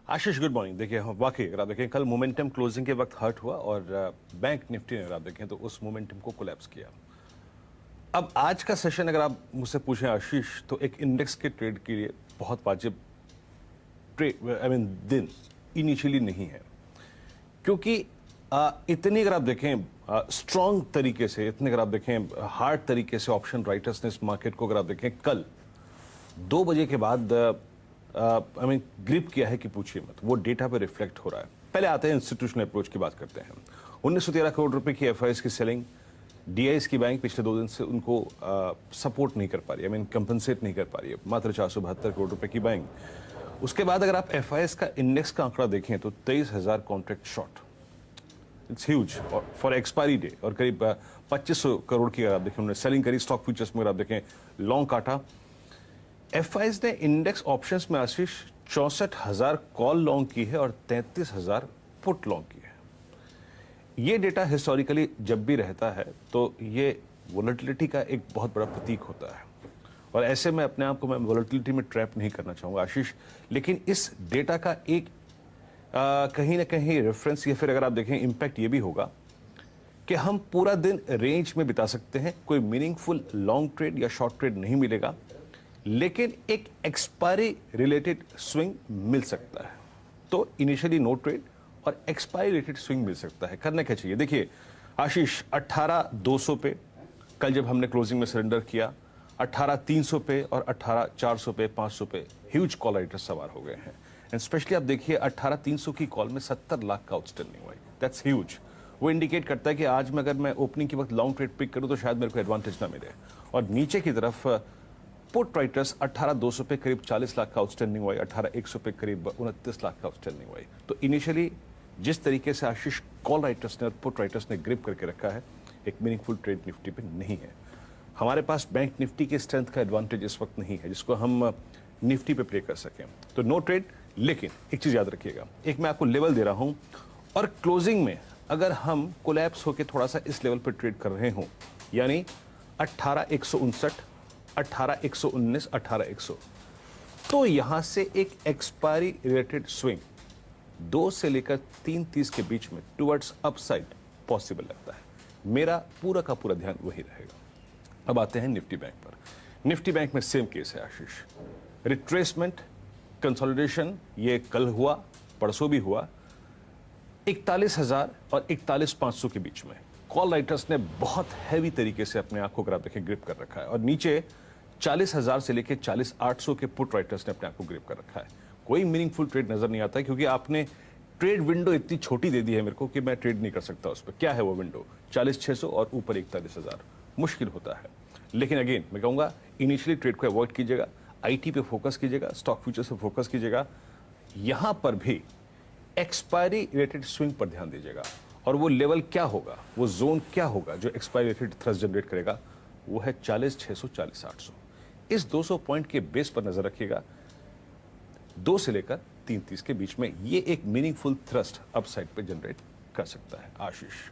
आशीष, good morning. देखिए, हाँ, वाकई अगर आप देखें कल मोमेंटम क्लोजिंग के वक्त हर्ट हुआ और बैंक निफ्टी ने अगर आप देखें तो उस मोमेंटम को कोलैप्स किया। अब आज का सेशन अगर आप मुझसे पूछें आशीष, तो एक इंडेक्स के ट्रेड के लिए बहुत वाजिब दिन इनिशियली नहीं है, क्योंकि इतनी अगर आप देखें स्ट्रांग तरीके से, इतने अगर आप देखें हार्ड तरीके से ऑप्शन राइटर्स ने इस मार्केट को अगर आप देखें कल 2 बजे के बाद ग्रिप किया है कि पूछिए मत। वो डेटा पे रिफ्लेक्ट हो रहा है। पहले आते हैं इंस्टीट्यूशनल अप्रोच की बात करते हैं। 1913 करोड़ रुपए की एफआईएस की सेलिंग, डीआईएस की बैंक पिछले 2 दिन से उनको सपोर्ट नहीं कर पा रही है, कंपनसेट नहीं कर पा रही है। मात्र 472 करोड़ रुपए की बैंक। उसके बाद अगर आप एफआईएस का इंडेक्स का आंकड़ा देखें तो 23,000 contract short, it's huge for expiry day. और करीब 2500 करोड़ की अगर आप देखें उन्होंने सेलिंग करी। स्टॉक फ्यूचर्स में अगर आप देखें लॉन्ग काटा। एफआईएस ने इंडेक्स ऑप्शंस में आशीष 64,000 कॉल लॉन्ग की है और 33,000 पुट लॉन्ग की है। ये डेटा हिस्टोरिकली जब भी रहता है तो ये वोलेटिलिटी का एक बहुत बड़ा प्रतीक होता है, और ऐसे में अपने आप को मैं वोलेटिलिटी में ट्रैप नहीं करना चाहूंगा आशीष। लेकिन इस डेटा का एक कहीं ना कहीं रेफरेंस या फिर अगर आप देखें इम्पैक्ट ये भी होगा कि हम पूरा दिन रेंज में बिता सकते हैं, कोई मीनिंगफुल लॉन्ग ट्रेड या शॉर्ट ट्रेड नहीं मिलेगा, लेकिन एक एक्सपायरी रिलेटेड स्विंग मिल सकता है। तो इनिशियली नो ट्रेड और एक्सपायरी रिलेटेड स्विंग मिल सकता है। करना क्या चाहिए? देखिए आशीष, 18,200 पे कल जब हमने क्लोजिंग में सरेंडर किया, 18,300 पे और 18,400 पे, 500 पे ह्यूज कॉल राइटर्स सवार हो गए हैं। एंड स्पेशली आप देखिए 18,300 की कॉल में 70 लाख का आउटस्टैंडिंग हुआ है। That's huge. वो इंडिकेट करता है कि आज में अगर मैं ओपनिंग के वक्त लॉन्ग ट्रेड पिक करूं तो शायद मेरे को एडवांटेज ना मिले। और नीचे की तरफ पुट राइटर्स 18,200 पे करीब 40 लाख का आउटस्टैंडिंग हुआ है, 18,100 पे करीब 29 लाख का आउटस्टैंडिंग हुआ है। तो इनिशियली जिस तरीके से आशीष कॉल राइटर्स ने और पुट राइटर्स ने ग्रिप करके रखा है, एक मीनिंगफुल ट्रेड निफ्टी पे नहीं है। हमारे पास बैंक निफ्टी के स्ट्रेंथ का एडवांटेज इस वक्त नहीं है जिसको हम निफ्टी पे प्ले कर सकें। तो नो ट्रेड। लेकिन एक चीज याद रखिएगा, एक मैं आपको लेवल दे रहा हूं और क्लोजिंग में अगर हम कोलैप्स होकर थोड़ा सा इस लेवल पर ट्रेड कर रहे हों, यानी 18,159, 18,119, 18,100, तो यहां से एक एक्सपायरी रिलेटेड स्विंग 2 से लेकर 3:30 के बीच में टुवर्ड्स अपसाइड पॉसिबल लगता है। मेरा पूरा का पूरा ध्यान वही रहेगा। अब आते हैं निफ्टी बैंक पर। निफ्टी बैंक में सेम केस है आशीष। रिट्रेसमेंट, कंसोलिडेशन, ये कल हुआ, परसों भी हुआ। 41,000 और 41,500 के बीच में कॉल राइटर्स ने बहुत हैवी तरीके से अपने आप को अगर आप देखें ग्रिप कर रखा है, और नीचे 40,000 से लेकर 40,800 के पुट राइटर्स ने अपने आप को ग्रिप कर रखा है। कोई मीनिंगफुल ट्रेड नजर नहीं आता है, क्योंकि आपने ट्रेड विंडो इतनी छोटी दे दी है मेरे को कि मैं ट्रेड नहीं कर सकता उस पर। क्या है वो विंडो? 40,600 और ऊपर 41,000। मुश्किल होता है। लेकिन अगेन मैं कहूंगा इनिशियली ट्रेड को अवॉइड कीजिएगा, आईटी पे फोकस कीजिएगा, स्टॉक फ्यूचर्स पे फोकस कीजिएगा। यहां पर भी एक्सपायरी रिलेटेड स्विंग पर ध्यान दीजिएगा, और वो लेवल क्या होगा, वो जोन क्या होगा जो एक्सपायरी रिलेटेड थ्रस्ट जनरेट करेगा, वो है 40,600, 40,800। इस 200 पॉइंट के बेस पर नजर रखिएगा। 2 से लेकर 3:30 के बीच में ये एक मीनिंगफुल थ्रस्ट अपसाइड पे जनरेट कर सकता है आशीष।